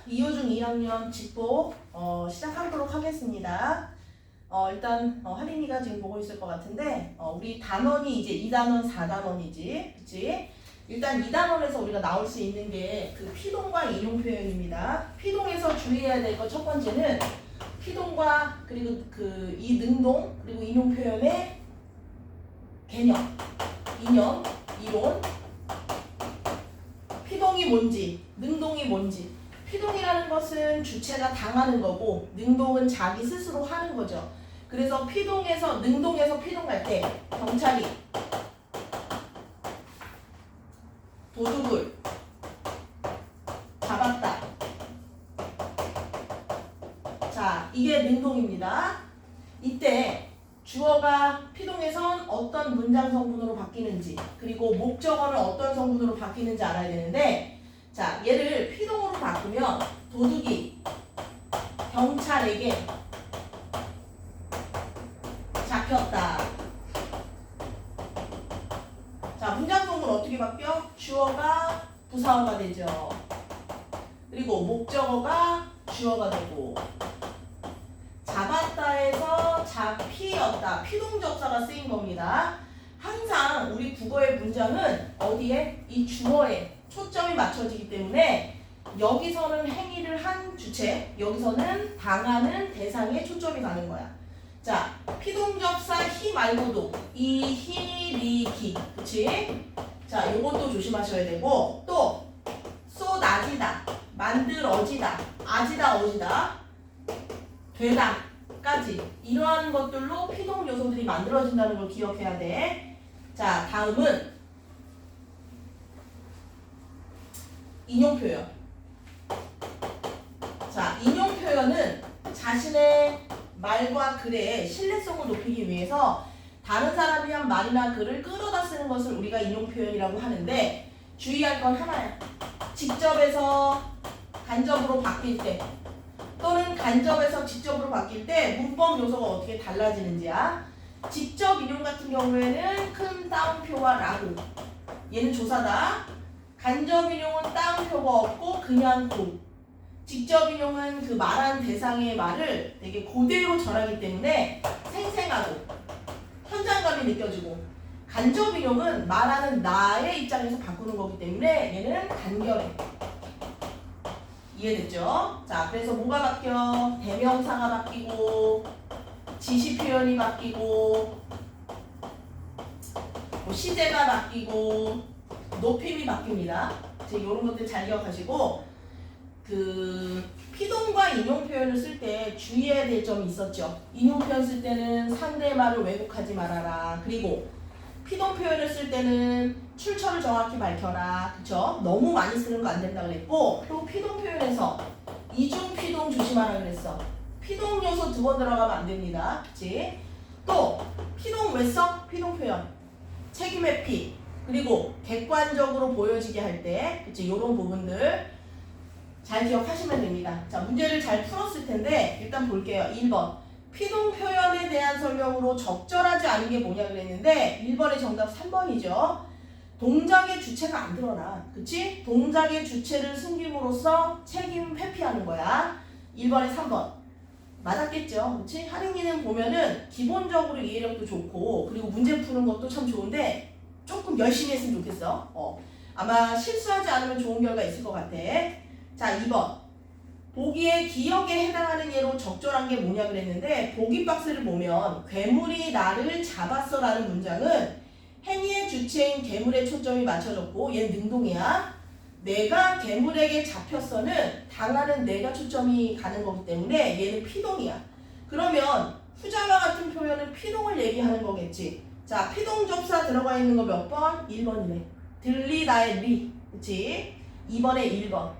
이호중 2학년 직보 시작하도록 하겠습니다. 일단 할인이가 지금 보고 있을 것 같은데 우리 단원이 이제 2단원, 4단원이지, 그치? 일단 2단원에서 우리가 나올 수 있는 게 그 피동과 인용 표현입니다. 피동에서 주의해야 될 것 첫 번째는 피동과 그리고 그 이 능동 그리고 인용 표현의 개념, 이념, 이론. 피동이 뭔지, 능동이 뭔지. 피동이라는 것은 주체가 당하는 거고 능동은 자기 스스로 하는 거죠. 그래서 피동에서 능동에서 피동 갈 때 경찰이 도둑을 잡았다. 자, 이게 능동입니다. 이때 주어가 피동에선 어떤 문장 성분으로 바뀌는지 그리고 목적어는 어떤 성분으로 바뀌는지 알아야 되는데, 자, 얘를 피동으로 바꾸면 도둑이 경찰에게 잡혔다. 자, 문장 성분 어떻게 바뀌어? 주어가 부사어가 되죠. 그리고 목적어가 주어가 되고, 잡았다에서 잡히었다. 피동접사가 쓰인 겁니다. 항상 우리 국어의 문장은 어디에? 이 주어에 초점이 맞춰지기 때문에 여기서는 행위를 한 주체, 여기서는 당하는 대상에 초점이 가는 거야. 자, 피동접사 히 말고도 이, 히, 리, 기, 그치? 자, 요것도 조심하셔야 되고, 또 쏟아지다, 만들어지다, 아지다, 어지다, 되다까지 이러한 것들로 피동 요소들이 만들어진다는 걸 기억해야 돼. 자, 다음은 인용 표현. 자, 인용 표현은 자신의 말과 글의 신뢰성을 높이기 위해서 다른 사람이 한 말이나 글을 끌어다 쓰는 것을 우리가 인용 표현이라고 하는데, 주의할 건 하나야. 직접에서 간접으로 바뀔 때 또는 간접에서 직접으로 바뀔 때 문법 요소가 어떻게 달라지는지야. 직접 인용 같은 경우에는 큰 따옴표와 라고, 얘는 조사다. 간접 인용은 따옴표가 없고 그냥 고. 직접 인용은 그 말한 대상의 말을 되게 그대로 전하기 때문에 생생하고 현장감이 느껴지고, 간접 인용은 말하는 나의 입장에서 바꾸는 거기 때문에 얘는 간결해. 이해됐죠? 자, 그래서 뭐가 바뀌어? 대명사가 바뀌고, 지시 표현이 바뀌고, 시제가 바뀌고, 높임이 바뀝니다. 이런 것들 잘 기억하시고, 그 피동과 인용 표현을 쓸 때 주의해야 될 점이 있었죠. 인용 표현 쓸 때는 상대의 말을 왜곡하지 말아라. 그리고 피동 표현을 쓸 때는 출처를 정확히 밝혀라. 그쵸? 너무 많이 쓰는 거 안 된다 그랬고, 또 피동 표현에서 이중 피동 조심하라 그랬어. 피동 요소 2번 들어가면 안 됩니다. 그치? 또 피동 왜 써? 피동 표현. 책임의 피. 그리고 객관적으로 보여지게 할 때, 그치? 요런 부분들 잘 기억하시면 됩니다. 자, 문제를 잘 풀었을 텐데 일단 볼게요. 1번. 피동 표현에 대한 설명으로 적절하지 않은 게 뭐냐 그랬는데 1번의 정답 3번이죠. 동작의 주체가 안 드러나. 그치? 동작의 주체를 숨김으로써 책임 회피하는 거야. 1번의 3번. 맞았겠죠? 그치? 할인이는 보면은 기본적으로 이해력도 좋고 그리고 문제 푸는 것도 참 좋은데 조금 열심히 했으면 좋겠어. 아마 실수하지 않으면 좋은 결과 있을 것 같아. 자, 2번. 보기에 기억에 해당하는 예로 적절한 게 뭐냐 그랬는데, 보기 박스를 보면 괴물이 나를 잡았어 라는 문장은 행위의 주체인 괴물에 초점이 맞춰졌고, 얘는 능동이야. 내가 괴물에게 잡혔어는 당하는 내가 초점이 가는 거기 때문에 얘는 피동이야. 그러면 후자와 같은 표현은 피동을 얘기하는 거겠지. 자, 피동접사 들어가 있는 거 몇 번? 1번이네. 들리다의 리. 그치? 2번에 1번.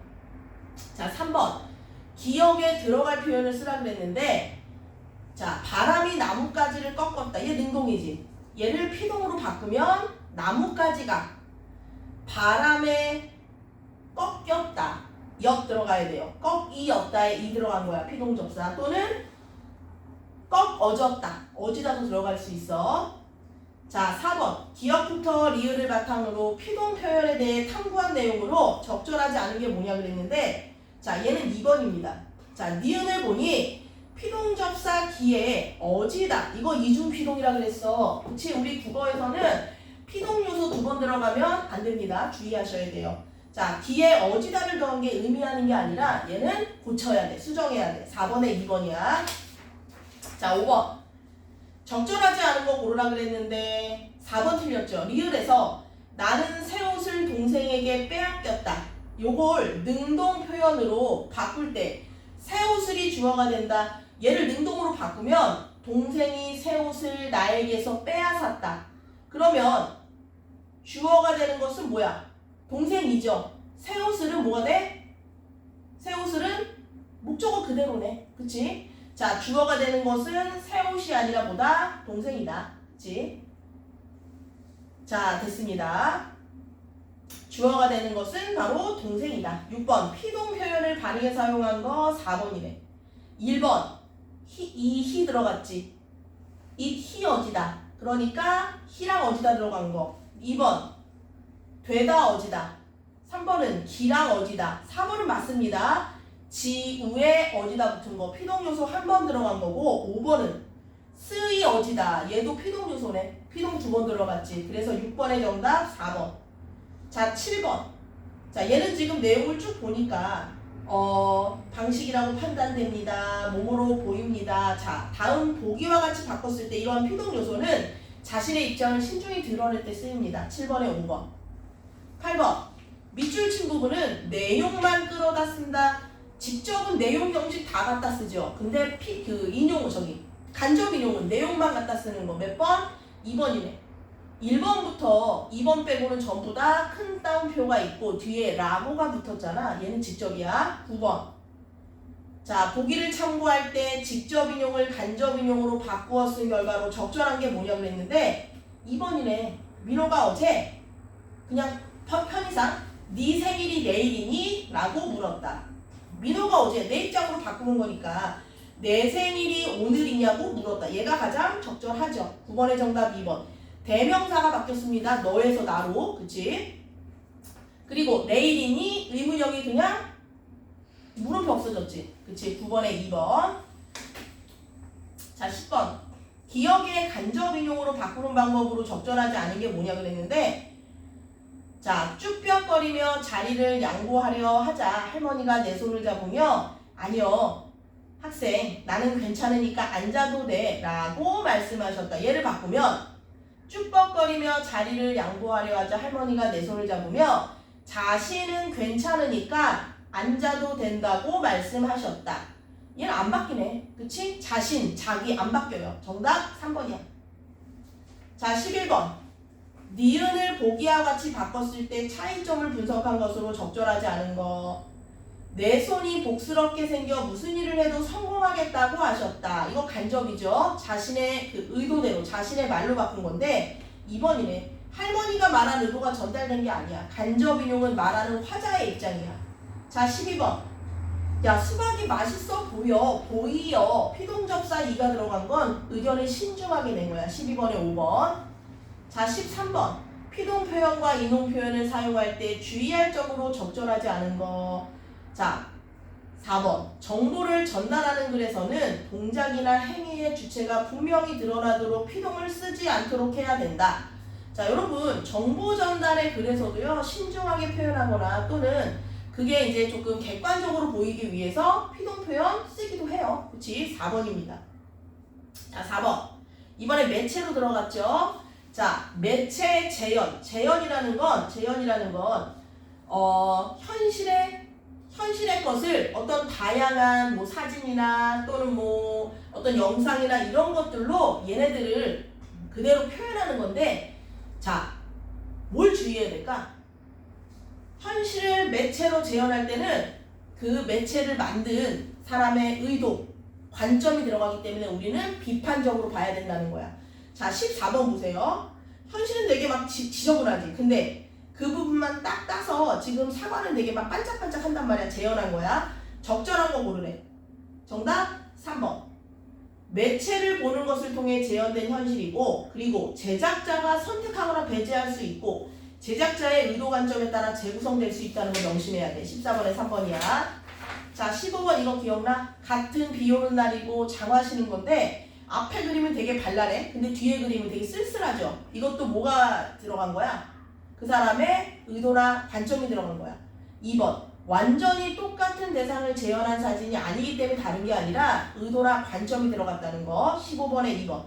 자, 3번. 기억에 들어갈 표현을 쓰라 그랬는데, 자, 바람이 나뭇가지를 꺾었다. 얘 능동이지. 얘를 피동으로 바꾸면 나뭇가지가 바람에 꺾였다. 역 들어가야 돼요. 꺾이었다에 이 들어간 거야. 피동접사. 또는 꺾어졌다. 어지다도 들어갈 수 있어. 자, 4번. 기억부터 리을을 바탕으로 피동 표현에 대해 탐구한 내용으로 적절하지 않은 게 뭐냐 그랬는데, 자, 얘는 2번입니다. 자, 니은을 보니 피동접사 기에 어지다. 이거 이중피동이라 그랬어. 그치? 우리 국어에서는 피동 요소 2번 들어가면 안 됩니다. 주의하셔야 돼요. 자, 기에 어지다를 더한 게 의미하는 게 아니라 얘는 고쳐야 돼. 수정해야 돼. 4번에 2번이야. 자, 5번. 적절하지 않은 거 고르라 그랬는데 4번 틀렸죠. 리을에서 나는 새 옷을 동생에게 빼앗겼다. 요걸 능동 표현으로 바꿀 때 새 옷을이 주어가 된다. 얘를 능동으로 바꾸면 동생이 새 옷을 나에게서 빼앗았다. 그러면 주어가 되는 것은 뭐야? 동생이죠. 새 옷을은 뭐가 돼? 새 옷을은 목적어 그대로네. 그치? 자, 주어가 되는 것은 새 옷이 아니라 뭐다? 동생이다. 그치? 자, 됐습니다. 주어가 되는 것은 바로 동생이다. 6번 피동 표현을 반응에 사용한 거 4번이네. 1번 히 들어갔지. 히 어지다. 그러니까 히랑 어지다 들어간 거. 2번 되다 어지다. 3번은 기랑 어지다. 4번은 맞습니다. 지우에 어지다 붙은 거 피동 요소 한 번 들어간 거고 5번은 쓰이 어지다. 얘도 피동 요소네. 피동 2번 들어갔지. 그래서 6번의 정답 4번. 자, 7번. 자, 얘는 지금 내용을 쭉 보니까 방식이라고 판단됩니다. 몸으로 보입니다. 자, 다음 보기와 같이 바꿨을 때 이러한 피동 요소는 자신의 입장을 신중히 드러낼 때 쓰입니다. 7번에 5번. 8번. 밑줄 친 부분은 내용만 끌어다 쓴다. 직접은 내용 형식 다 갖다 쓰죠. 근데 인용은 간접 인용은 내용만 갖다 쓰는 거 몇 번? 2번이네. 1번부터 2번 빼고는 전부 다 큰 따옴표가 있고 뒤에 라고가 붙었잖아. 얘는 직접이야. 9번. 자, 보기를 참고할 때 직접 인용을 간접 인용으로 바꾸어 쓴 결과로 적절한 게 뭐냐고 그랬는데 2번이네. 민호가 어제 그냥 편의상 네 생일이 내일이니? 라고 물었다. 민호가 어제 내 입장으로 바꾸는 거니까 내 생일이 오늘이냐고 물었다. 얘가 가장 적절하죠. 9번의 정답 2번. 대명사가 바뀌었습니다. 너에서 나로. 그치? 그리고 내일이니? 의문형이 그냥 물음표 없어졌지. 그치? 9번에 2번. 자, 10번. 기억의 간접 인용으로 바꾸는 방법으로 적절하지 않은 게 뭐냐 그랬는데 자, 쭈뼛거리며 자리를 양보하려 하자 할머니가 내 손을 잡으며 아니요. 학생, 나는 괜찮으니까 앉아도 돼 라고 말씀하셨다. 얘를 바꾸면 쭈뼛거리며 자리를 양보하려 하자 할머니가 내 손을 잡으며 자신은 괜찮으니까 앉아도 된다고 말씀하셨다. 얘는 안 바뀌네. 그치? 자신, 자기 안 바뀌어요. 정답 3번이야. 자, 11번. 니은을 보기와 같이 바꿨을 때 차이점을 분석한 것으로 적절하지 않은 거. 내 손이 복스럽게 생겨 무슨 일을 해도 성공하겠다고 하셨다. 이거 간접이죠. 자신의 그 의도대로 자신의 말로 바꾼 건데 2번이네. 할머니가 말한 의도가 전달된 게 아니야. 간접 인용은 말하는 화자의 입장이야. 자, 12번. 야, 수박이 맛있어 보이여. 피동접사 이가 들어간 건 의견을 신중하게 낸 거야. 12번에 5번. 자, 13번. 피동 표현과 인용 표현을 사용할 때 주의할 점으로 적절하지 않은 거. 자, 4번. 정보를 전달하는 글에서는 동작이나 행위의 주체가 분명히 드러나도록 피동을 쓰지 않도록 해야 된다. 자, 여러분 정보 전달의 글에서도요 신중하게 표현하거나 또는 그게 이제 조금 객관적으로 보이기 위해서 피동 표현 쓰기도 해요. 그치? 4번입니다. 자, 4번. 이번에 매체로 들어갔죠. 자, 매체 재현이라는 건 현실의 것을 어떤 다양한 뭐 사진이나 또는 뭐 어떤 영상이나 이런 것들로 얘네들을 그대로 표현하는 건데 자, 뭘 주의해야 될까? 현실을 매체로 재현할 때는 그 매체를 만든 사람의 의도, 관점이 들어가기 때문에 우리는 비판적으로 봐야 된다는 거야. 자, 14번 보세요. 현실은 되게 막 지저분하지. 근데 그 부분만 딱 따서 지금 사과는 되게 막 반짝반짝 한단 말이야. 재현한 거야. 적절한 거 고르래. 정답 3번. 매체를 보는 것을 통해 재현된 현실이고 그리고 제작자가 선택하거나 배제할 수 있고 제작자의 의도 관점에 따라 재구성될 수 있다는 걸 명심해야 돼. 14번에 3번이야. 자, 15번 이거 기억나? 같은 비 오는 날이고 장화 신은 건데 앞에 그림은 되게 발랄해. 근데 뒤에 그림은 되게 쓸쓸하죠. 이것도 뭐가 들어간 거야? 그 사람의 의도나 관점이 들어간 거야. 2번 완전히 똑같은 대상을 재현한 사진이 아니기 때문에 다른 게 아니라 의도나 관점이 들어갔다는 거. 15번에 2번.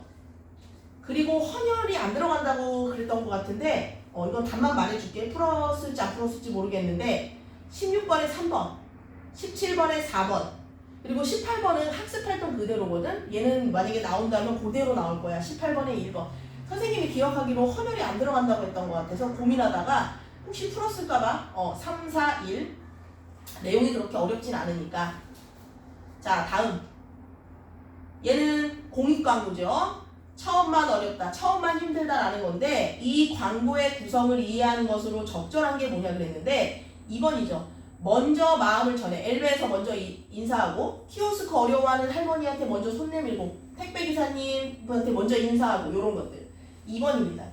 그리고 헌혈이 안 들어간다고 그랬던 것 같은데 이건 답만 말해줄게. 풀었을지 안 풀었을지 모르겠는데 16번에 3번, 17번에 4번, 그리고 18번은 학습활동 그대로거든. 얘는 만약에 나온다면 그대로 나올 거야. 18번에 1번. 선생님이 기억하기로 헌혈이 안 들어간다고 했던 것 같아서 고민하다가 혹시 풀었을까봐 3, 4, 1 내용이 그렇게 어렵진 않으니까. 자, 다음 얘는 공익 광고죠. 처음만 어렵다, 처음만 힘들다라는 건데 이 광고의 구성을 이해하는 것으로 적절한 게 뭐냐 그랬는데 2번이죠. 먼저 마음을 전해. 엘베에서 먼저 인사하고 키오스크 어려워하는 할머니한테 먼저 손 내밀고 택배기사님한테 먼저 인사하고 이런 것들. 2번입니다.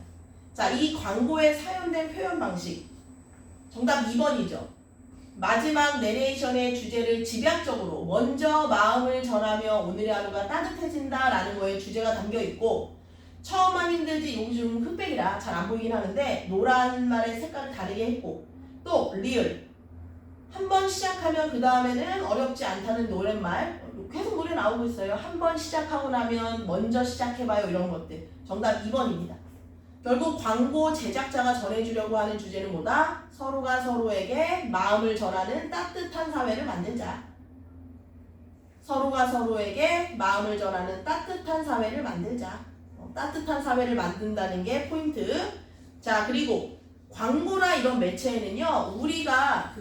자, 이 광고에 사용된 표현 방식. 정답 2번이죠. 마지막 내레이션의 주제를 집약적으로 먼저 마음을 전하며 오늘의 하루가 따뜻해진다 라는 거에 주제가 담겨 있고 처음만 힘들지 요즘 흑백이라 잘 안 보이긴 하는데 노란 말의 색깔을 다르게 했고 또 리얼 한 번 시작하면 그 다음에는 어렵지 않다는 노랫말 계속 노래 나오고 있어요. 한 번 시작하고 나면 먼저 시작해봐요 이런 것들. 정답 2번입니다. 결국 광고 제작자가 전해주려고 하는 주제는 뭐다? 서로가 서로에게 마음을 전하는 따뜻한 사회를 만들자. 서로가 서로에게 마음을 전하는 따뜻한 사회를 만들자. 따뜻한 사회를 만든다는 게 포인트. 자, 그리고 광고나 이런 매체에는요, 우리가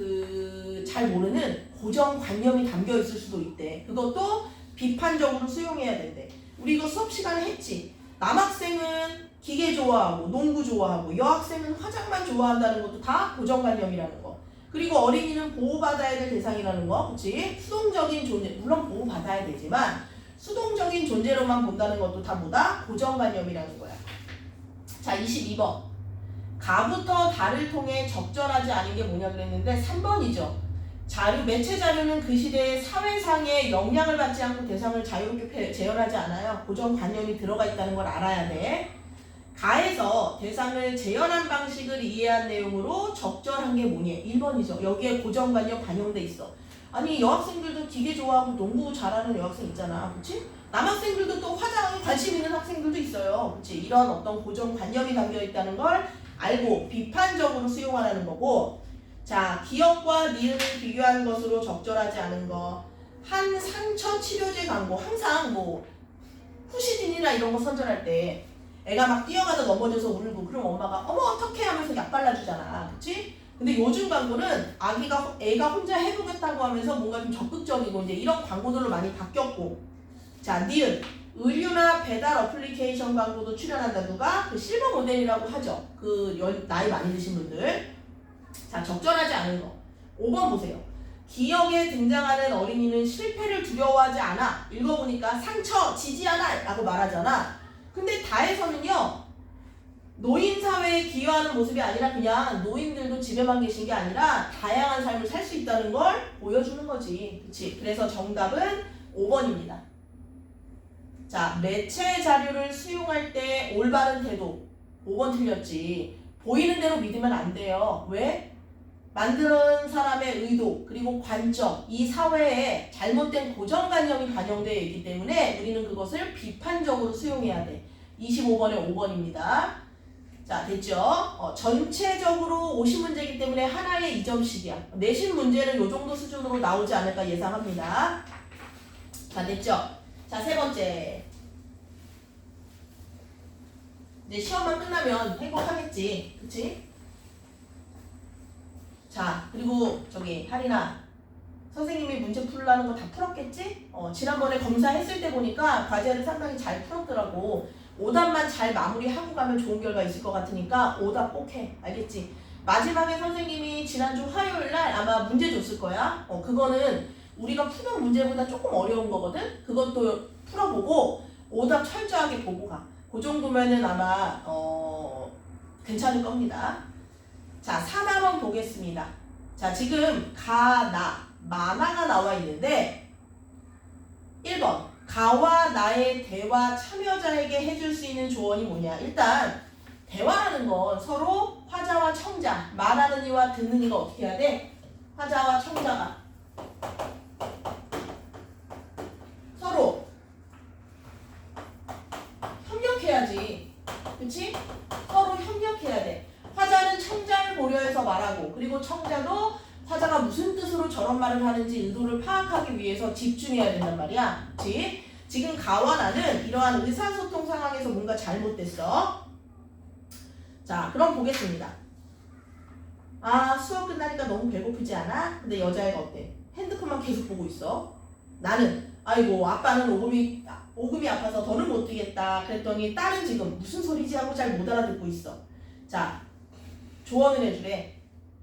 잘 모르는 고정관념이 담겨 있을 수도 있대. 그것도 비판적으로 수용해야 된대. 우리 이거 수업 시간에 했지. 남학생은 기계 좋아하고 농구 좋아하고 여학생은 화장만 좋아한다는 것도 다 고정관념이라는 거. 그리고 어린이는 보호받아야 될 대상이라는 거. 그치? 수동적인 존재, 물론 보호받아야 되지만 수동적인 존재로만 본다는 것도 다 뭐다? 고정관념이라는 거야. 자, 22번. 가부터 달을 통해 적절하지 않은 게 뭐냐 그랬는데 3번이죠. 매체 자료는 그 시대의 사회상의 영향을 받지 않고 대상을 자유롭게 재현하지 않아요. 고정관념이 들어가 있다는 걸 알아야 돼. 가에서 대상을 재현한 방식을 이해한 내용으로 적절한 게 뭐니? 1번이죠. 여기에 고정관념 반영돼 있어. 아니 여학생들도 기계 좋아하고 농구 잘하는 여학생 있잖아. 그치? 남학생들도 또 화장에 관심 있는 학생들도 있어요. 그치? 이런 어떤 고정관념이 담겨 있다는 걸 알고 비판적으로 수용하라는 거고. 자, 기억과 니은을 비교하는 것으로 적절하지 않은 거. 한 상처 치료제 광고 항상 후시딘이나 이런 거 선전할 때 애가 막 뛰어가다 넘어져서 울고 그럼 엄마가 어머 어떡해 하면서 약 발라주잖아. 그치? 근데 요즘 광고는 애가 혼자 해보겠다고 하면서 뭔가 좀 적극적이고 이제 이런 광고들로 많이 바뀌었고. 자, 니은 의류나 배달 어플리케이션 광고도 출연한다. 누가? 그 실버 모델이라고 하죠. 나이 많이 드신 분들. 자, 적절하지 않은 거. 5번 보세요. 기억에 등장하는 어린이는 실패를 두려워하지 않아. 읽어보니까 상처, 지지 않아 라고 말하잖아. 근데 다에서는요, 노인사회에 기여하는 모습이 아니라 그냥 노인들도 집에만 계신 게 아니라 다양한 삶을 살 수 있다는 걸 보여주는 거지. 그치? 그래서 정답은 5번입니다. 자, 매체 자료를 수용할 때 올바른 태도. 5번 틀렸지. 보이는 대로 믿으면 안 돼요. 왜? 만드는 사람의 의도 그리고 관점, 이 사회에 잘못된 고정관념이 반영되어 있기 때문에 우리는 그것을 비판적으로 수용해야 돼. 25번에 5번입니다. 자, 됐죠? 전체적으로 50문제이기 때문에 하나에 2점씩이야. 내신 문제는 이 정도 수준으로 나오지 않을까 예상합니다. 자, 됐죠? 자, 세 번째. 이제 시험만 끝나면 행복하겠지. 그치? 자, 그리고 하리나 선생님이 문제 풀라는 거 다 풀었겠지? 지난번에 검사했을 때 보니까 과제를 상당히 잘 풀었더라고. 오답만 잘 마무리하고 가면 좋은 결과 있을 것 같으니까 오답 꼭 해. 알겠지? 마지막에 선생님이 지난주 화요일날 아마 문제 줬을 거야. 그거는 우리가 푸는 문제보다 조금 어려운 거거든? 그것도 풀어보고 오답 철저하게 보고 가. 그 정도면은 아마 괜찮을 겁니다. 자, 4단원 보겠습니다. 자, 지금 가, 나, 만화가 나와 있는데 1번 가와 나의 대화 참여자에게 해줄 수 있는 조언이 뭐냐. 일단 대화라는 건 서로 화자와 청자, 말하는 이와 듣는 이가 어떻게 해야 돼? 화자와 청자가 서로 협력해야지. 그치? 서로 협력해야 돼. 화자는 청자를 고려해서 말하고, 그리고 청자도 화자가 무슨 뜻으로 저런 말을 하는지 의도를 파악하기 위해서 집중해야 된단 말이야. 그치? 지금 가와 나는 이러한 의사소통 상황에서 뭔가 잘못됐어. 자, 그럼 보겠습니다. 아, 수업 끝나니까 너무 배고프지 않아? 근데 여자애가 어때? 핸드폰만 계속 보고 있어. 나는 아이고 아빠는 오금이 아파서 더는 못 뛰겠다. 그랬더니 딸은 지금 무슨 소리지 하고 잘 못 알아듣고 있어. 자, 조언을 해주래.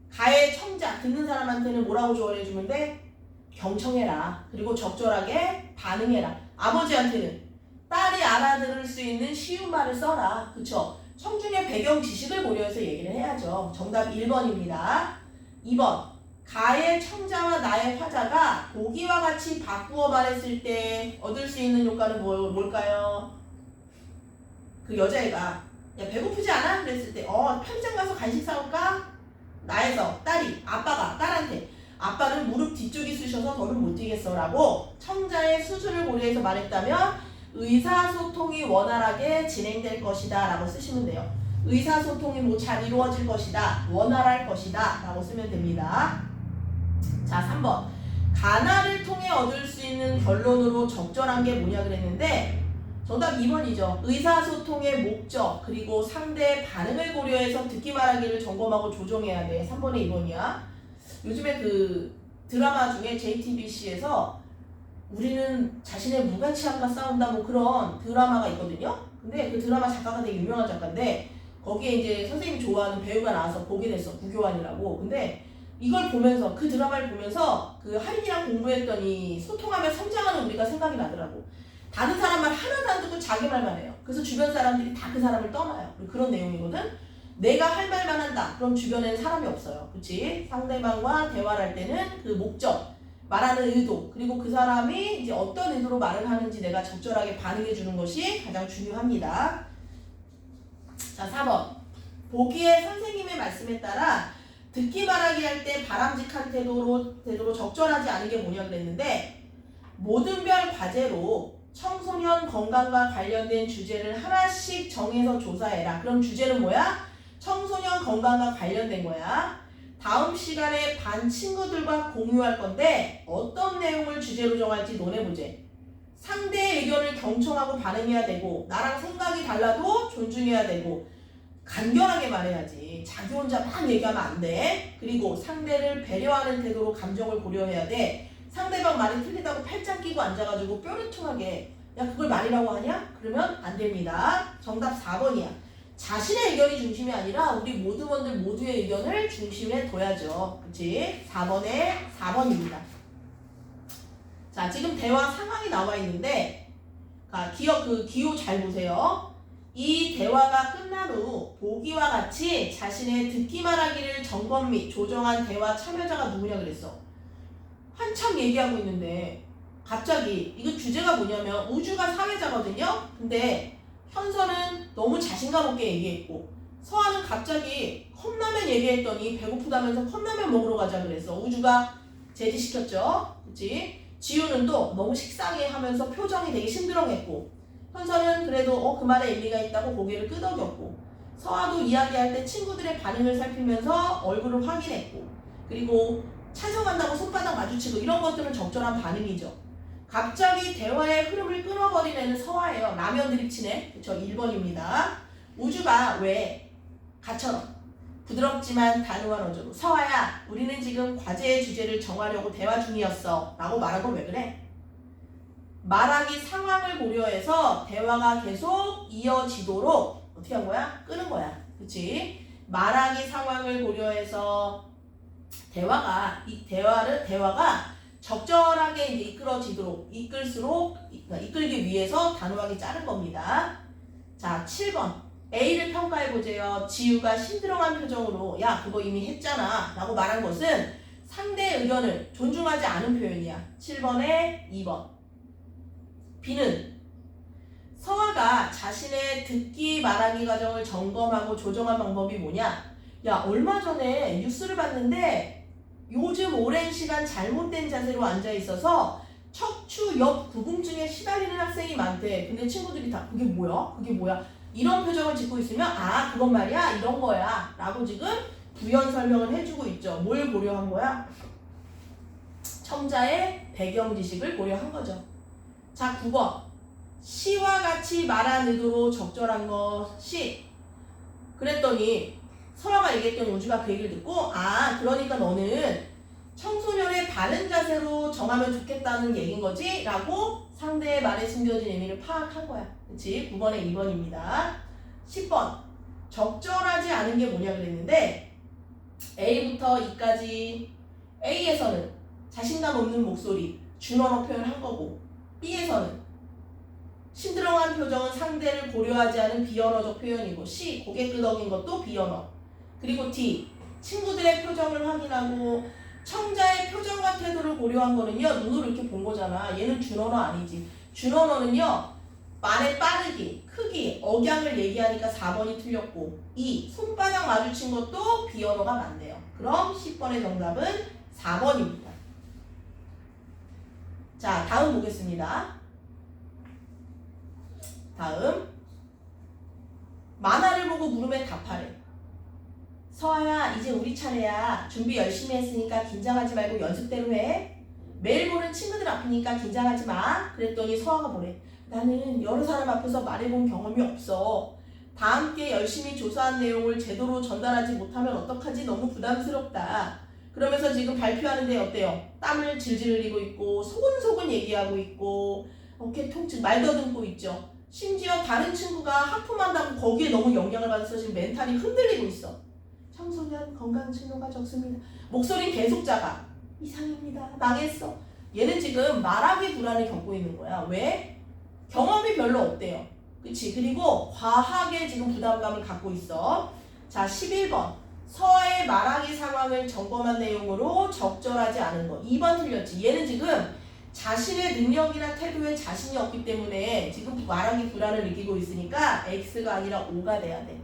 가의 청자, 듣는 사람한테는 뭐라고 조언해주면 돼? 경청해라. 그리고 적절하게 반응해라. 아버지한테는 딸이 알아들을 수 있는 쉬운 말을 써라. 그쵸? 청중의 배경 지식을 고려해서 얘기를 해야죠. 정답 1번입니다. 2번 가의 청자와 나의 화자가 보기와 같이 바꾸어 말했을 때 얻을 수 있는 효과는 뭘까요? 그 여자애가 야 배고프지 않아? 그랬을 때 편의점 가서 간식 사올까? 나에서 딸이 아빠가 딸한테 아빠는 무릎 뒤쪽이 쑤셔서 더는 못 뛰겠어 라고 청자의 수준을 고려해서 말했다면 의사소통이 원활하게 진행될 것이다 라고 쓰시면 돼요. 의사소통이 뭐 잘 이루어질 것이다, 원활할 것이다 라고 쓰면 됩니다. 자, 3번 가나를 통해 얻을 수 있는 결론으로 적절한 게 뭐냐 그랬는데 정답 2번이죠. 의사소통의 목적 그리고 상대의 반응을 고려해서 듣기 말하기를 점검하고 조정해야 돼. 3번의 2번이야. 요즘에 그 드라마 중에 JTBC에서 우리는 자신의 무가치함과 싸운다 뭐 그런 드라마가 있거든요. 근데 그 드라마 작가가 되게 유명한 작가인데 거기에 이제 선생님이 좋아하는 배우가 나와서 보게 됐어. 구교환이라고. 근데 이걸 보면서 그 드라마를 보면서 그 할인이랑 공부했더니 소통하며 성장하는 우리가 생각이 나더라고. 다른 사람 말 하나도 안 듣고 자기 말만 해요. 그래서 주변 사람들이 다 그 사람을 떠나요. 그런 내용이거든. 내가 할 말만 한다. 그럼 주변에는 사람이 없어요. 그치? 상대방과 대화를 할 때는 그 목적, 말하는 의도, 그리고 그 사람이 이제 어떤 의도로 말을 하는지 내가 적절하게 반응해 주는 것이 가장 중요합니다. 자, 4번. 보기에 선생님의 말씀에 따라 듣기 말하기 할 때 바람직한 태도로 적절하지 않은 게 뭐냐 그랬는데 모든 별 과제로 청소년 건강과 관련된 주제를 하나씩 정해서 조사해라. 그럼 주제는 뭐야? 청소년 건강과 관련된 거야. 다음 시간에 반 친구들과 공유할 건데 어떤 내용을 주제로 정할지 논해보재. 상대의 의견을 경청하고 반응해야 되고 나랑 생각이 달라도 존중해야 되고 간결하게 말해야지. 자기 혼자 막 얘기하면 안 돼. 그리고 상대를 배려하는 태도로 감정을 고려해야 돼. 상대방 말이 틀리다고 팔짱 끼고 앉아가지고 뾰루퉁하게 야 그걸 말이라고 하냐? 그러면 안 됩니다. 정답 4번이야. 자신의 의견이 중심이 아니라 우리 모두분들 모두의 의견을 중심에 둬야죠. 그치? 4번입니다. 자, 지금 대화 상황이 나와 있는데 기호 잘 보세요. 이 대화가 끝난 후 보기와 같이 자신의 듣기 말하기를 점검 및 조정한 대화 참여자가 누구냐 그랬어. 한참 얘기하고 있는데 갑자기 이거 주제가 뭐냐면 우주가 사회자거든요. 근데 현서는 너무 자신감 없게 얘기했고 서아는 갑자기 컵라면 얘기했더니 배고프다면서 컵라면 먹으러 가자 그랬어. 우주가 제지시켰죠. 그치? 지우는 또 너무 식상해 하면서 표정이 되게 심드렁했고 현서는 그래도 그 말에 일리가 있다고 고개를 끄덕였고 서아도 이야기할 때 친구들의 반응을 살피면서 얼굴을 확인했고 그리고 찬성한다고 손바닥 마주치고 이런 것들은 적절한 반응이죠. 갑자기 대화의 흐름을 끊어버린 애는 서아예요. 라면 드립치네. 그쵸? 1번입니다. 우주가 왜 가처럼 부드럽지만 단호한 어조로 서아야 우리는 지금 과제의 주제를 정하려고 대화 중이었어 라고 말한 건 왜 그래? 말하기 상황을 고려해서 대화가 계속 이어지도록 어떻게 한 거야? 끄는 거야. 그치? 말하기 상황을 고려해서 대화가 적절하게 이제 이끌기 위해서 단호하게 자른 겁니다. 자, 7번. A를 평가해보세요. 지우가 심드렁한 표정으로 야 그거 이미 했잖아 라고 말한 것은 상대의 의견을 존중하지 않은 표현이야. 7번에 2번. B는 서아가 자신의 듣기 말하기 과정을 점검하고 조정한 방법이 뭐냐? 야, 얼마 전에 뉴스를 봤는데 요즘 오랜 시간 잘못된 자세로 앉아 있어서 척추 옆 구궁증에 시달리는 학생이 많대. 근데 친구들이 다 그게 뭐야? 그게 뭐야? 이런 표정을 짓고 있으면 아, 그건 말이야. 이런 거야. 라고 지금 부연 설명을 해주고 있죠. 뭘 고려한 거야? 청자의 배경 지식을 고려한 거죠. 자, 9번. 시와 같이 말한 의도로 적절한 것이 그랬더니 서아가 얘기했던 요주가 그 얘기를 듣고 아, 그러니까 너는 청소년의 바른 자세로 정하면 좋겠다는 얘기인 거지? 라고 상대의 말에 숨겨진 의미를 파악한 거야. 그치? 9번에 2번입니다. 10번. 적절하지 않은 게 뭐냐 그랬는데 A부터 E까지 A에서는 자신감 없는 목소리, 준언어 표현한 거고 B에서는 심드렁한 표정은 상대를 고려하지 않은 비언어적 표현이고 C. 고개 끄덕인 것도 비언어. 그리고 D. 친구들의 표정을 확인하고 청자의 표정과 태도를 고려한 거는요. 눈으로 이렇게 본 거잖아. 얘는 준언어 아니지. 준언어는요. 말의 빠르기, 크기, 억양을 얘기하니까 4번이 틀렸고 2. 손바닥 마주친 것도 비언어가 맞네요. 그럼 10번의 정답은 4번입니다. 자, 다음 보겠습니다. 다음 만화를 보고 물음에 답하래. 서아야, 이제 우리 차례야. 준비 열심히 했으니까 긴장하지 말고 연습대로 해. 매일 보는 친구들 앞이니까 긴장하지 마. 그랬더니 서아가 뭐래? 나는 여러 사람 앞에서 말해본 경험이 없어. 다 함께 열심히 조사한 내용을 제대로 전달하지 못하면 어떡하지? 너무 부담스럽다. 그러면서 지금 발표하는데 어때요? 땀을 질질 흘리고 있고 소근소근 얘기하고 있고 어깨 통증 말 더듬고 있죠. 심지어 다른 친구가 하품한다고 거기에 너무 영향을 받아서 지금 멘탈이 흔들리고 있어. 청소년 건강 징후가 적습니다. 목소리 계속 작아. 이상입니다. 망했어. 얘는 지금 말하기 불안을 겪고 있는 거야. 왜? 경험이 별로 없대요. 그치? 그리고 과하게 지금 부담감을 갖고 있어. 자, 11번. 서아의 말하기 상황을 점검한 내용으로 적절하지 않은 거. 2번 틀렸지. 얘는 지금 자신의 능력이나 태도에 자신이 없기 때문에 지금 말하기 불안을 느끼고 있으니까 X가 아니라 O가 돼야 돼.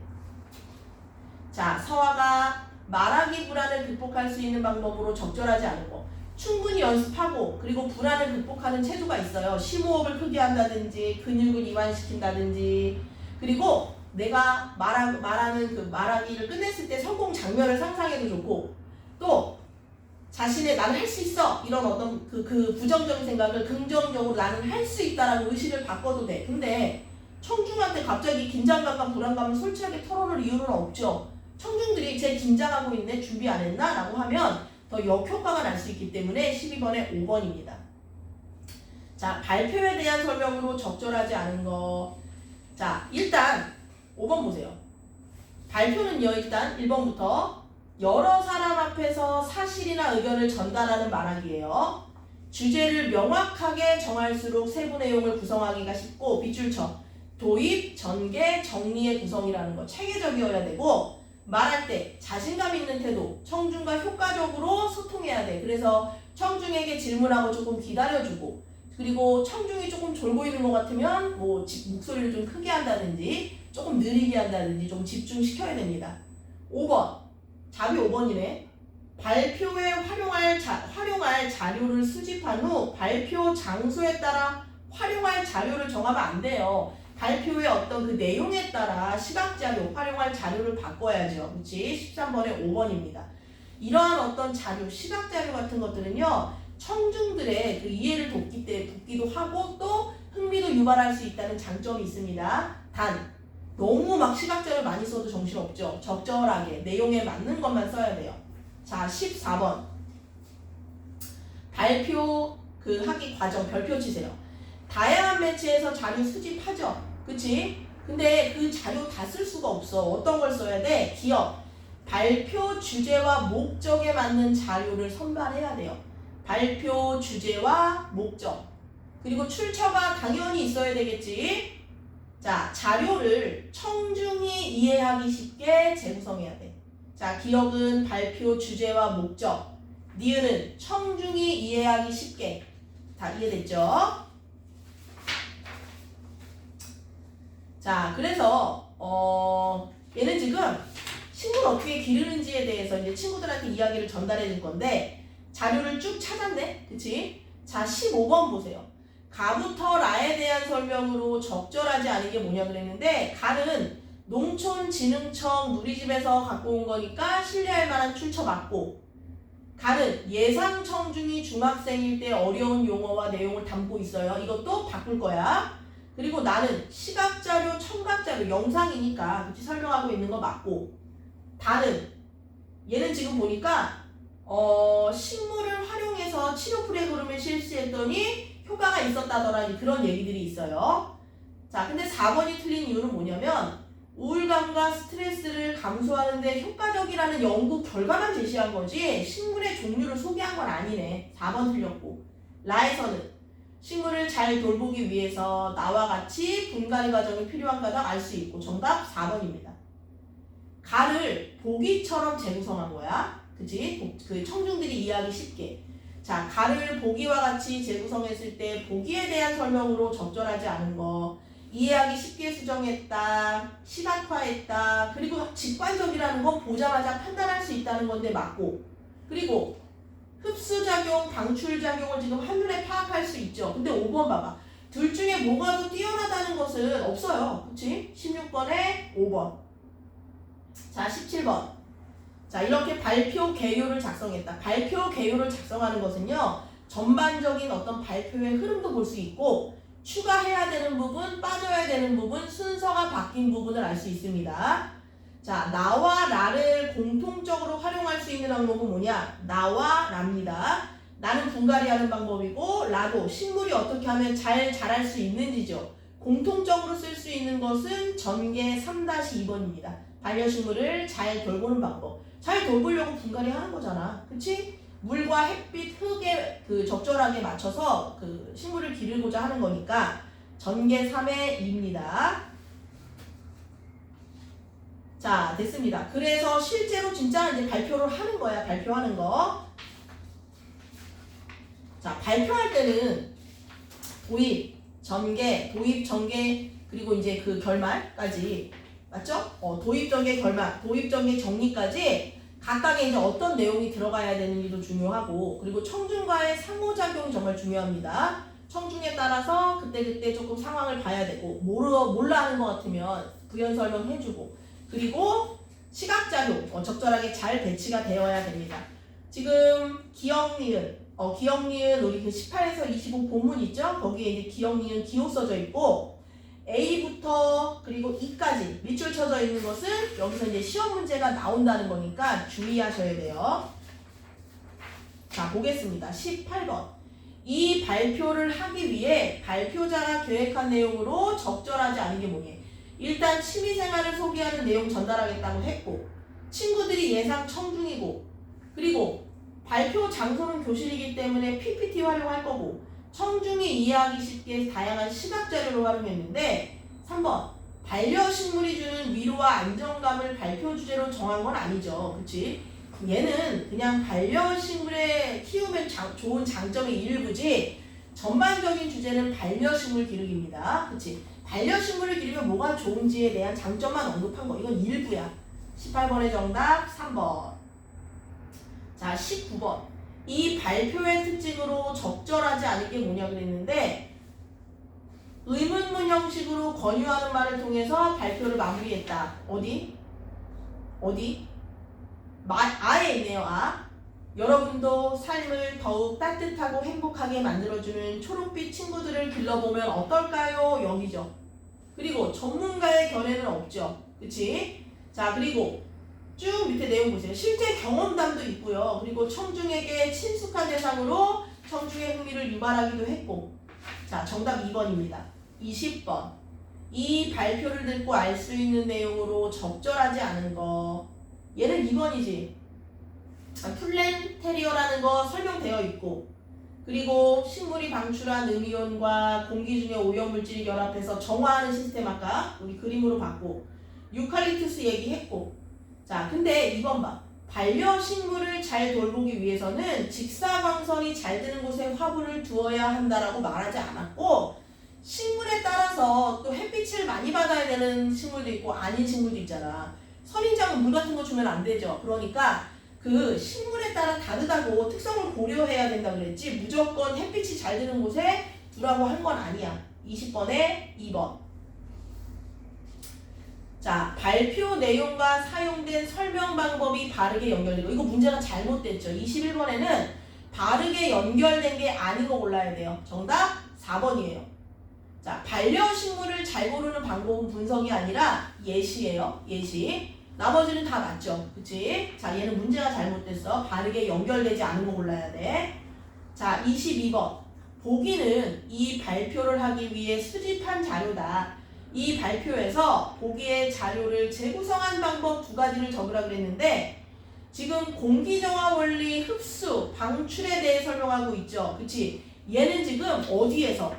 자, 서아가 말하기 불안을 극복할 수 있는 방법으로 적절하지 않은 거. 충분히 연습하고 그리고 불안을 극복하는 체조가 있어요. 심호흡을 크게 한다든지 근육을 이완시킨다든지 그리고 내가 말하는 그 말하기를 끝냈을 때 성공 장면을 상상해도 좋고 또 자신의 나는 할 수 있어 이런 어떤 그 부정적인 생각을 긍정적으로 나는 할 수 있다라고 의식을 바꿔도 돼. 근데 청중한테 갑자기 긴장감과 불안감을 솔직하게 털어놓을 이유는 없죠. 청중들이 쟤 긴장하고 있네 준비 안 했나? 라고 하면 더 역효과가 날 수 있기 때문에 12번에 5번입니다. 자, 발표에 대한 설명으로 적절하지 않은 거. 자, 일단 5번 보세요. 발표는요, 일단 1번부터 여러 사람 앞에서 사실이나 의견을 전달하는 말하기예요. 주제를 명확하게 정할수록 세부 내용을 구성하기가 쉽고 빗줄 쳐. 도입, 전개, 정리의 구성이라는 거 체계적이어야 되고 말할 때 자신감 있는 태도, 청중과 효과적으로 소통해야 돼. 그래서 청중에게 질문하고 조금 기다려주고 그리고 청중이 조금 졸고 있는 것 같으면 뭐 목소리를 좀 크게 한다든지 조금 느리게 한다든지 좀 집중시켜야 됩니다. 5번. 답이 5번이네. 발표에 활용할 자료를 수집한 후 발표 장소에 따라 활용할 자료를 정하면 안 돼요. 발표의 어떤 그 내용에 따라 시각자료, 활용할 자료를 바꿔야죠. 그치? 13번에 5번입니다. 이러한 어떤 자료, 시각자료 같은 것들은요, 청중들의 그 이해를 돕기도 하고 또 흥미도 유발할 수 있다는 장점이 있습니다. 단, 너무 막 시각자료 많이 써도 정신없죠. 적절하게 내용에 맞는 것만 써야 돼요. 자, 14번. 발표 그 하기 과정 별표 치세요. 다양한 매체에서 자료 수집하죠. 그치? 근데 그 자료 다 쓸 수가 없어. 어떤 걸 써야 돼? 기억. 발표 주제와 목적에 맞는 자료를 선발해야 돼요. 발표 주제와 목적. 그리고 출처가 당연히 있어야 되겠지. 자, 자료를 청중이 이해하기 쉽게 재구성해야 돼. 자, 기억은 발표 주제와 목적. 니은은 청중이 이해하기 쉽게. 다 이해됐죠? 자, 그래서 얘는 지금 식물 어떻게 기르는지에 대해서 이제 친구들한테 이야기를 전달해 줄 건데 자료를 쭉 찾았네. 그치? 자, 15번 보세요. 가부터 라에 대한 설명으로 적절하지 않은 게 뭐냐 그랬는데 가는 농촌진흥청 누리집에서 갖고 온 거니까 신뢰할 만한 출처 맞고 가는 예상 청중이 중학생일 때 어려운 용어와 내용을 담고 있어요. 이것도 바꿀 거야. 그리고 나는 시각자료, 청각자료, 영상이니까 그치 설명하고 있는 거 맞고 다는 얘는 지금 보니까 식물을 활용해서 치료 프로그램을 실시했더니 효과가 있었다더라 그런 얘기들이 있어요. 자, 근데 4번이 틀린 이유는 뭐냐면 우울감과 스트레스를 감소하는 데 효과적이라는 연구 결과만 제시한 거지 식물의 종류를 소개한 건 아니네. 4번 틀렸고 라에서는 식물을 잘 돌보기 위해서 나와 같이 분갈이 과정이 필요한가도 알 수 있고 정답 4번입니다. 가를 보기처럼 재구성한 거야. 그치? 그 청중들이 이해하기 쉽게. 자, 가를 보기와 같이 재구성했을 때 보기에 대한 설명으로 적절하지 않은 거 이해하기 쉽게 수정했다, 시각화했다, 그리고 직관적이라는 건 보자마자 판단할 수 있다는 건데 맞고 그리고 흡수작용, 방출작용을 지금 한눈에 파악할 수 있죠. 근데 5번 봐봐. 둘 중에 뭐가 더 뛰어나다는 것은 없어요. 그치? 16번에 5번. 자, 17번. 자, 이렇게 발표 개요를 작성했다. 발표 개요를 작성하는 것은요. 전반적인 어떤 발표의 흐름도 볼 수 있고 추가해야 되는 부분, 빠져야 되는 부분, 순서가 바뀐 부분을 알 수 있습니다. 자, 나와 라를 공통적으로 활용할 수 있는 항목은 뭐냐? 나와 라입니다. 나는 분갈이하는 방법이고 라도 식물이 어떻게 하면 잘 자랄 수 있는지죠. 공통적으로 쓸 수 있는 것은 전개 3-2번입니다. 반려식물을 잘 돌보는 방법. 잘 돌보려고 분갈이 하는 거잖아. 그치? 물과 햇빛, 흙에 적절하게 맞춰서 그 식물을 기르고자 하는 거니까 전개 3의 2입니다. 자, 됐습니다. 그래서 실제로 진짜 이제 발표를 하는 거야. 발표하는 거. 자, 발표할 때는 도입, 전개, 도입, 전개, 그리고 이제 그 결말까지. 맞죠? 도입, 전개, 결말, 도입, 전개, 정리까지 각각의 이제 어떤 내용이 들어가야 되는지도 중요하고, 그리고 청중과의 상호작용이 정말 중요합니다. 청중에 따라서 그때그때 조금 상황을 봐야 되고, 몰라 하는 것 같으면 부연 설명해주고, 그리고 시각자료 적절하게 잘 배치가 되어야 됩니다. 지금 기억니은, 기억니은 우리 그 18에서 25 본문 있죠? 거기에 이제 기억니은 기호 써져 있고, A부터 그리고 E까지 밑줄 쳐져 있는 것은 여기서 이제 시험 문제가 나온다는 거니까 주의하셔야 돼요. 자, 보겠습니다. 18번. 이 발표를 하기 위해 발표자가 계획한 내용으로 적절하지 않은 게 뭐냐? 일단 취미생활을 소개하는 내용 전달하겠다고 했고 친구들이 예상 청중이고 그리고 발표 장소는 교실이기 때문에 PPT 활용할 거고 청중이 이해하기 쉽게 다양한 시각자료를 활용했는데 3번 반려식물이 주는 위로와 안정감을 발표 주제로 정한 건 아니죠. 그치? 얘는 그냥 반려식물에 키우면 좋은 장점의 일부지 전반적인 주제는 반려식물 기르기입니다. 그치? 반려식물을 기르면 뭐가 좋은지에 대한 장점만 언급한 거. 이건 일부야. 18번의 정답 3번. 자, 19번. 이 발표의 특징으로 적절하지 않은 게 뭐냐 그랬는데 의문문 형식으로 권유하는 말을 통해서 발표를 마무리했다. 어디? 아에 있네요. 여러분도 삶을 더욱 따뜻하고 행복하게 만들어주는 초록빛 친구들을 길러보면 어떨까요? 여기죠. 그리고 전문가의 견해는 없죠. 그치? 자, 그리고 쭉 밑에 내용 보세요. 실제 경험담도 있고요. 그리고 청중에게 친숙한 대상으로 청중의 흥미를 유발하기도 했고. 자, 정답 2번입니다. 20번. 이 발표를 듣고 알 수 있는 내용으로 적절하지 않은 거. 얘는 2번이지. 플랜테리어라는 거 설명되어 있고 그리고 식물이 방출한 음이온과 공기 중의 오염물질이 결합해서 정화하는 시스템 아까 우리 그림으로 봤고 유칼립투스 얘기했고 자 근데 2번 봐. 반려식물을 잘 돌보기 위해서는 직사광선이 잘 드는 곳에 화분을 두어야 한다라고 말하지 않았고, 식물에 따라서 또 햇빛을 많이 받아야 되는 식물도 있고 아닌 식물도 있잖아. 선인장은 물 같은 거 주면 안 되죠. 그러니까 그 식물에 따라 다르다고 특성을 고려해야 된다 그랬지, 무조건 햇빛이 잘 드는 곳에 두라고 한 건 아니야. 20번에 2번. 자, 발표 내용과 사용된 설명 방법이 바르게 연결되고, 이거 문제가 잘못됐죠. 21번에는 바르게 연결된 게 아닌 거 골라야 돼요. 정답 4번이에요. 자, 반려식물을 잘 고르는 방법은 분석이 아니라 예시예요. 예시. 나머지는 다 맞죠. 그치? 자, 얘는 문제가 잘못됐어. 바르게 연결되지 않은 거 골라야 돼. 자, 22번. 보기는 이 발표를 하기 위해 수집한 자료다. 이 발표에서 보기의 자료를 재구성한 방법 2가지를 적으라 그랬는데, 지금 공기정화 원리, 흡수, 방출에 대해 설명하고 있죠. 그치? 얘는 지금 어디에서?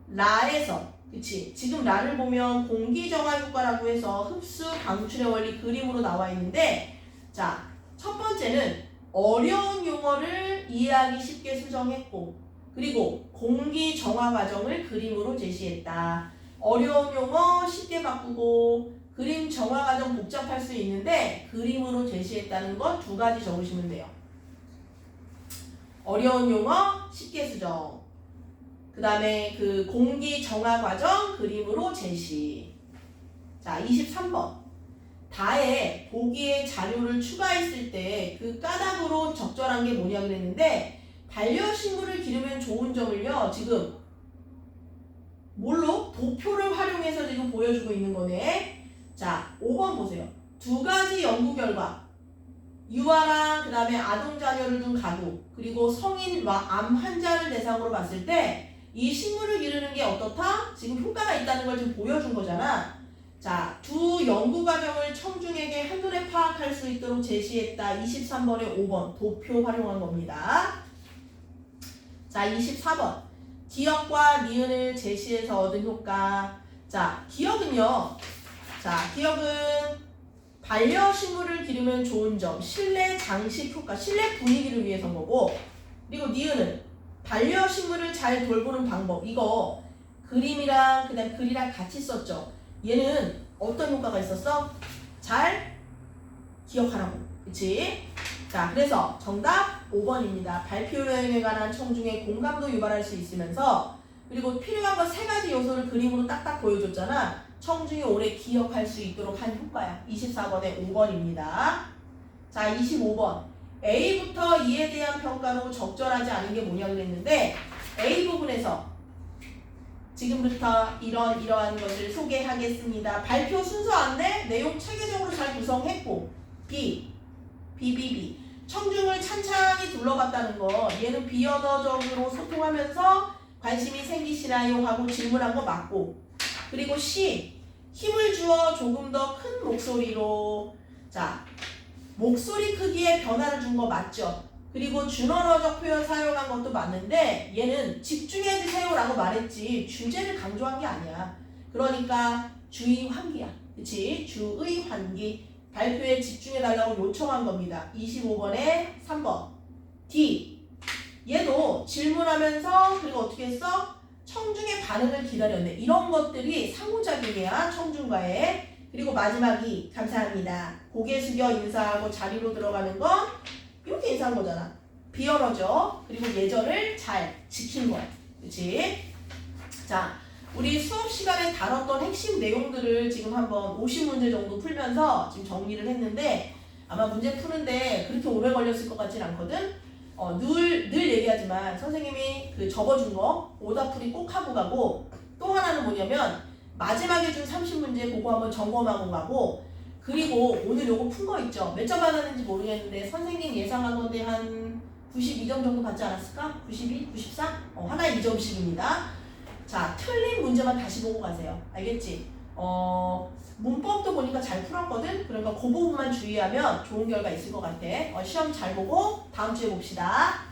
라에서. 그치? 지금 라를 보면 공기정화 효과라고 해서 흡수, 방출의 원리 그림으로 나와 있는데, 자, 첫 번째는 어려운 용어를 이해하기 쉽게 수정했고, 그리고 공기정화 과정을 그림으로 제시했다. 어려운 용어 쉽게 바꾸고 그림 정화 과정 복잡할 수 있는데 그림으로 제시했다는 것 2가지 적으시면 돼요. 어려운 용어 쉽게 수정. 그 다음에 그 공기 정화 과정 그림으로 제시. 자, 23번. 다에 보기에 자료를 추가했을 때 그 까닭으로 적절한 게 뭐냐 그랬는데, 반려식물을 기르면 좋은 점을요, 지금 뭘로? 도표를 활용해서 지금 보여주고 있는 거네. 자, 5번 보세요. 2가지 연구 결과. 유아랑 그 다음에 아동 자녀를 둔 가구, 그리고 성인과 암 환자를 대상으로 봤을 때 이 식물을 기르는 게 어떻다? 지금 효과가 있다는 걸 지금 보여준 거잖아. 자, 2 연구 과정을 청중에게 한눈에 파악할 수 있도록 제시했다. 23번에 5번 도표 활용한 겁니다. 자, 24번. 기억과 니은을 제시해서 얻은 효과. 자, 기억은요. 자, 기억은 반려식물을 기르면 좋은 점, 실내 장식 효과, 실내 분위기를 위해서인 거고, 그리고 니은은 반려식물을 잘 돌보는 방법. 이거 그림이랑 그다음 글이랑 같이 썼죠. 얘는 어떤 효과가 있었어? 잘 기억하라고. 그치? 자, 그래서 정답 5번입니다. 발표 여행에 관한 청중의 공감도 유발할 수 있으면서, 그리고 필요한 거 3가지 요소를 그림으로 딱딱 보여줬잖아. 청중이 오래 기억할 수 있도록 한 효과야. 24번에 5번입니다. 자, 25번. A부터 E에 대한 평가로 적절하지 않은 게 뭐냐 그랬는데, A 부분에서 지금부터 이러한 것을 소개하겠습니다. 발표 순서 안내, 내용 체계적으로 잘 구성했고, B. 청중을 찬찬히 둘러봤다는 거. 얘는 비언어적으로 소통하면서 관심이 생기시나요? 하고 질문한 거 맞고. 그리고 C. 힘을 주어 조금 더 큰 목소리로. 자, 목소리 크기에 변화를 준 거 맞죠? 그리고 준언어적 표현 사용한 것도 맞는데, 얘는 집중해주세요 라고 말했지 주제를 강조한 게 아니야. 그러니까 주의 환기야. 그치? 주의 환기. 발표에 집중해달라고 요청한 겁니다. 25번에 3번. D. 얘도 질문하면서, 그리고 어떻게 했어? 청중의 반응을 기다렸네. 이런 것들이 상호작용이야, 청중과의. 그리고 마지막이 감사합니다. 고개 숙여 인사하고 자리로 들어가는 건 이렇게 인사한 거잖아. 비언어죠. 그리고 예절을 잘 지킨 거야. 그치? 자, 우리 수업 시간에 다뤘던 핵심 내용들을 지금 한번 50문제 정도 풀면서 지금 정리를 했는데, 아마 문제 푸는데 그렇게 오래 걸렸을 것 같진 않거든? 늘 얘기하지만 선생님이 그 접어준 거 오답풀이 꼭 하고 가고, 또 하나는 뭐냐면 마지막에 준 30문제 그거 한번 점검하고 가고, 그리고 오늘 요거 푼 거 있죠? 몇 점 받았는지 모르겠는데 선생님 예상한 건데 한 92점 정도 받지 않았을까? 92? 94? 하나에 2점씩입니다. 자, 틀린 문제만 다시 보고 가세요. 알겠지? 문법도 보니까 잘 풀었거든? 그러니까 그 부분만 주의하면 좋은 결과 있을 것 같아. 시험 잘 보고 다음 주에 봅시다.